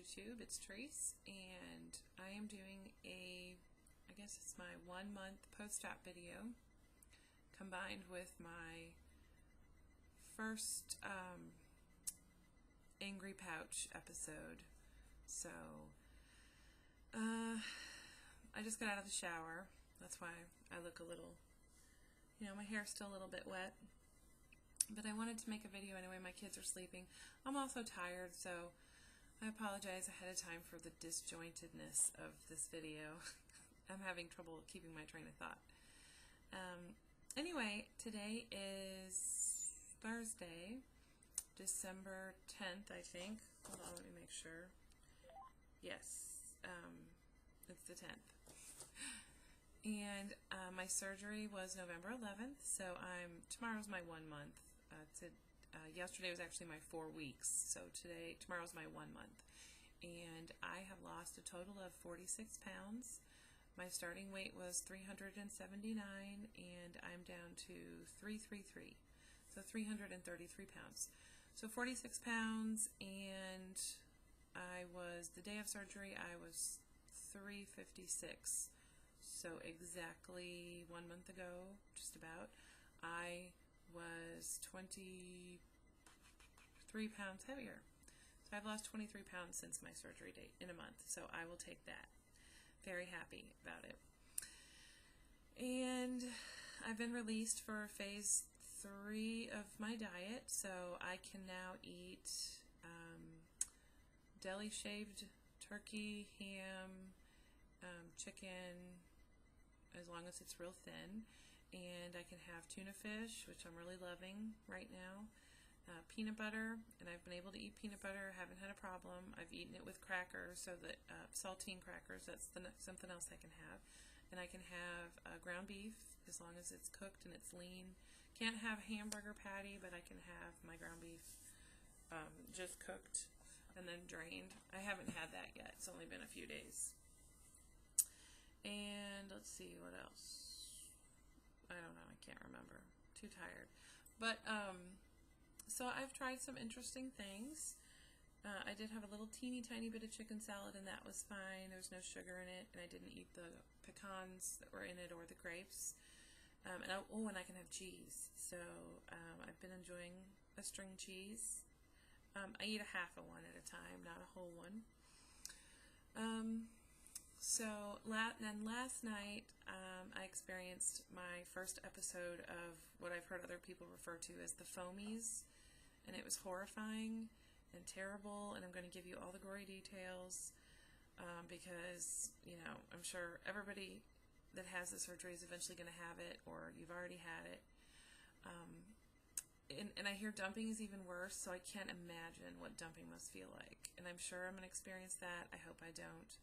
YouTube. It's Trace, and I am doing I guess it's my 1 month post-op video combined with my first Angry Pouch episode. So, I just got out of the shower. That's why I look a little, my hair's still a little bit wet. But I wanted to make a video anyway. My kids are sleeping. I'm also tired, so I apologize ahead of time for the disjointedness of this video. I'm having trouble keeping my train of thought. Anyway, today is Thursday, December 10th, I think. Hold on, let me make sure. Yes, it's the 10th. And my surgery was November 11th, so tomorrow's my 1 month. Yesterday was actually my 4 weeks, so tomorrow's my 1 month. And I have lost a total of 46 pounds. My starting weight was 379, and I'm down to 333, so 333 pounds. So 46 pounds, and the day of surgery, I was 356. So exactly 1 month ago, just about, I was 23 pounds heavier. So I've lost 23 pounds since my surgery date in a month. So I will take that. Very happy about it. And I've been released for phase 3 of my diet. So I can now eat deli shaved turkey, ham, chicken, as long as it's real thin. And I can have tuna fish, which I'm really loving right now. Peanut butter, and I've been able to eat peanut butter, haven't had a problem. I've eaten it with crackers, so that saltine crackers, that's something else I can have. And I can have ground beef, as long as it's cooked and it's lean. Can't have hamburger patty, but I can have my ground beef just cooked and then drained. I haven't had that yet. It's only been a few days. And let's see, what else? I don't know, I can't remember. Too tired. But, so I've tried some interesting things. I did have a little teeny tiny bit of chicken salad, and that was fine. There was no sugar in it, and I didn't eat the pecans that were in it or the grapes. And I can have cheese. So, I've been enjoying a string cheese. I eat a half of one at a time, not a whole one. So last night, I experienced my first episode of what I've heard other people refer to as the foamies, and it was horrifying and terrible, and I'm going to give you all the gory details, because, I'm sure everybody that has the surgery is eventually going to have it, or you've already had it. And I hear dumping is even worse, so I can't imagine what dumping must feel like. And I'm sure I'm going to experience that. I hope I don't.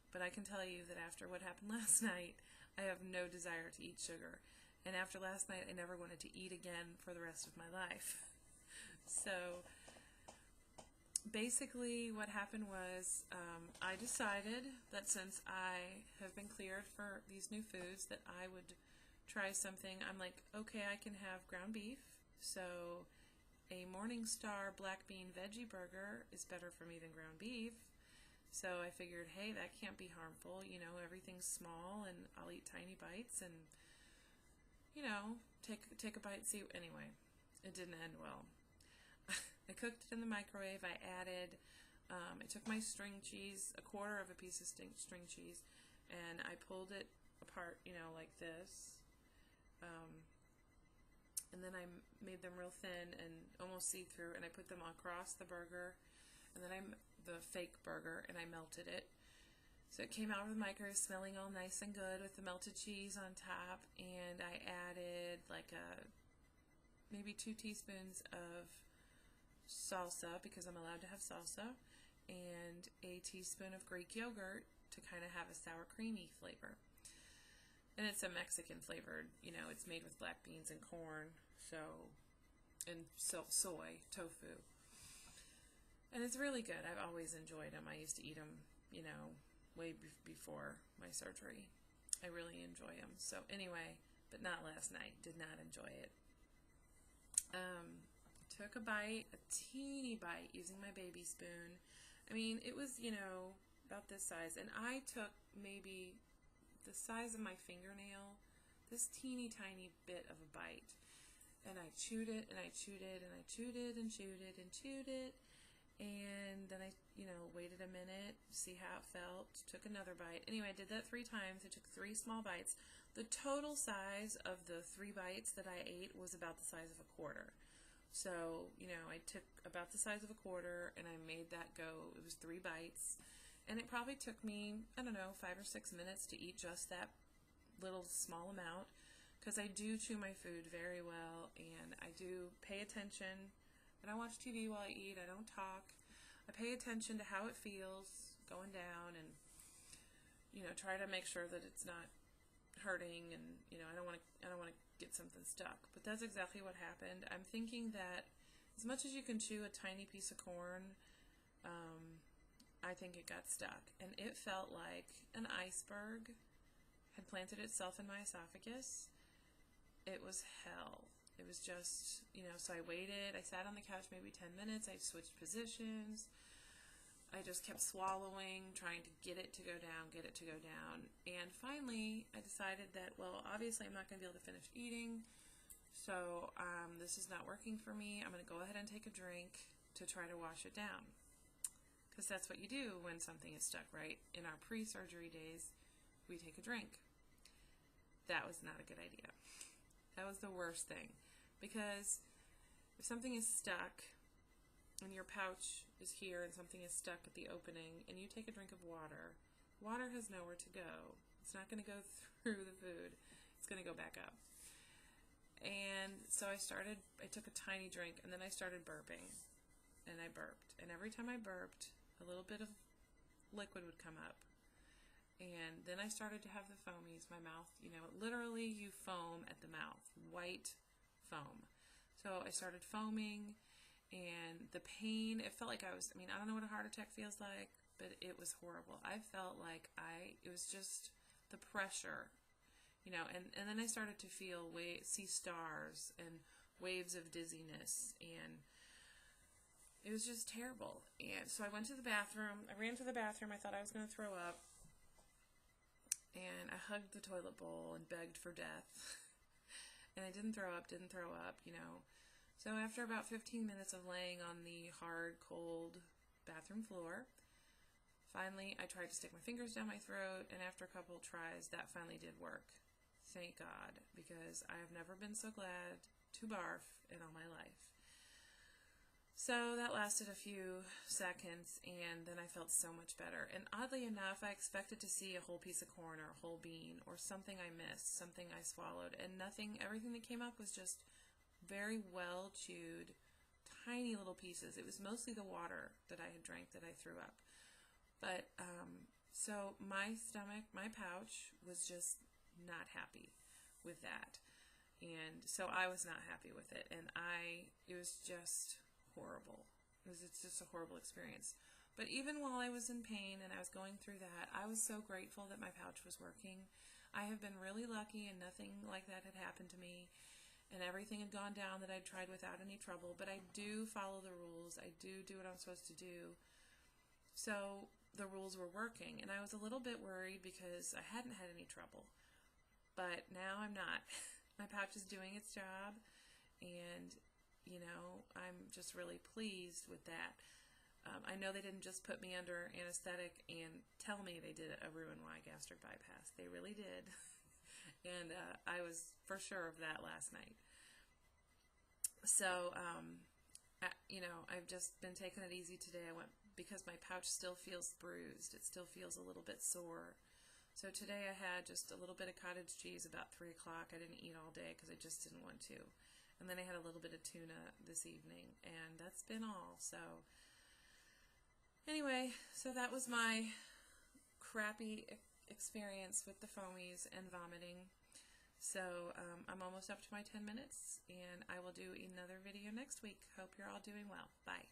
But I can tell you that after what happened last night, I have no desire to eat sugar. And after last night, I never wanted to eat again for the rest of my life. So basically what happened was I decided that since I have been cleared for these new foods, that I would try something. I'm like, okay, I can have ground beef. So a Morningstar black bean veggie burger is better for me than ground beef. So I figured, hey, that can't be harmful. Everything's small, and I'll eat tiny bites, and, take a bite, see. Anyway, it didn't end well. I cooked it in the microwave. I took my string cheese, a quarter of a piece of string cheese, and I pulled it apart, like this. And then I made them real thin and almost see-through, and I put them across the burger, and then the fake burger, and I melted it. So it came out of the microwave smelling all nice and good with the melted cheese on top, and I added like maybe 2 teaspoons of salsa, because I'm allowed to have salsa, and a teaspoon of Greek yogurt to kind of have a sour creamy flavor. And it's a Mexican flavored, it's made with black beans and corn, and soy, tofu. And it's really good. I've always enjoyed them. I used to eat them, way before my surgery. I really enjoy them. So anyway, but not last night. Did not enjoy it. Took a bite, a teeny bite, using my baby spoon, I mean, it was, you know, about this size, and I took maybe the size of my fingernail, this teeny tiny bit of a bite, and I chewed it, and I chewed it, and I chewed it, and chewed it, and chewed it, and then I, you know, waited a minute, see how it felt, took another bite. Anyway, I did that 3 times. I took 3 small bites. The total size of the 3 bites that I ate was about the size of a quarter. So, you know, I took about the size of a quarter, and I made that go. It was 3 bites, and it probably took me, I don't know, 5 or 6 minutes to eat just that little small amount, because I do chew my food very well, and I do pay attention. I don't watch TV while I eat. I don't talk. I pay attention to how it feels going down, and, you know, try to make sure that it's not hurting, and, you know, I don't want to get something stuck. But that's exactly what happened. I'm thinking that as much as you can chew a tiny piece of corn, I think it got stuck, and it felt like an iceberg had planted itself in my esophagus. It was hell. It was just, you know, so I waited. I sat on the couch maybe 10 minutes. I switched positions. I just kept swallowing, trying to get it to go down, get it to go down. And finally, I decided that, well, obviously I'm not going to be able to finish eating, so this is not working for me. I'm going to go ahead and take a drink to try to wash it down. Because that's what you do when something is stuck, right? In our pre-surgery days, we take a drink. That was not a good idea. That was the worst thing. Because if something is stuck, and your pouch is here and something is stuck at the opening, and you take a drink of water, water has nowhere to go. It's not going to go through the food. It's going to go back up. And so I took a tiny drink, and then I started burping. And I burped. And every time I burped, a little bit of liquid would come up. And then I started to have the foamies. My mouth, you know, literally you foam at the mouth. White foam. So I started foaming. And the pain, it felt like I don't know what a heart attack feels like, but it was horrible. I felt like it was just the pressure, you know, and then I started to see stars and waves of dizziness, and it was just terrible. And so I went to the bathroom. I ran to the bathroom. I thought I was going to throw up, and I hugged the toilet bowl and begged for death. And I didn't throw up, you know. So after about 15 minutes of laying on the hard, cold bathroom floor, finally I tried to stick my fingers down my throat, and after a couple of tries, that finally did work. Thank God, because I have never been so glad to barf in all my life. So that lasted a few seconds, and then I felt so much better. And oddly enough, I expected to see a whole piece of corn or a whole bean or something I missed, something I swallowed, and everything that came up was just very well chewed, tiny little pieces. It was mostly the water that I had drank that I threw up. But, so my stomach, my pouch, was just not happy with that. And so I was not happy with it. And it was just horrible. It's just a horrible experience. But even while I was in pain and I was going through that, I was so grateful that my pouch was working. I have been really lucky, and nothing like that had happened to me. And everything had gone down that I'd tried without any trouble. But I do follow the rules. I do what I'm supposed to do. So the rules were working. And I was a little bit worried because I hadn't had any trouble. But now I'm not. My pouch is doing its job. And, you know, I'm just really pleased with that. I know they didn't just put me under anesthetic and tell me they did a Roux-en-Y gastric bypass. They really did. And I was for sure of that last night. So, you know, I've just been taking it easy today. Because my pouch still feels bruised. It still feels a little bit sore. So today I had just a little bit of cottage cheese about 3 o'clock. I didn't eat all day because I just didn't want to. And then I had a little bit of tuna this evening. And that's been all. So, anyway, so that was my crappy experience with the foamies and vomiting. So I'm almost up to my 10 minutes, and I will do another video next week. Hope you're all doing well. Bye.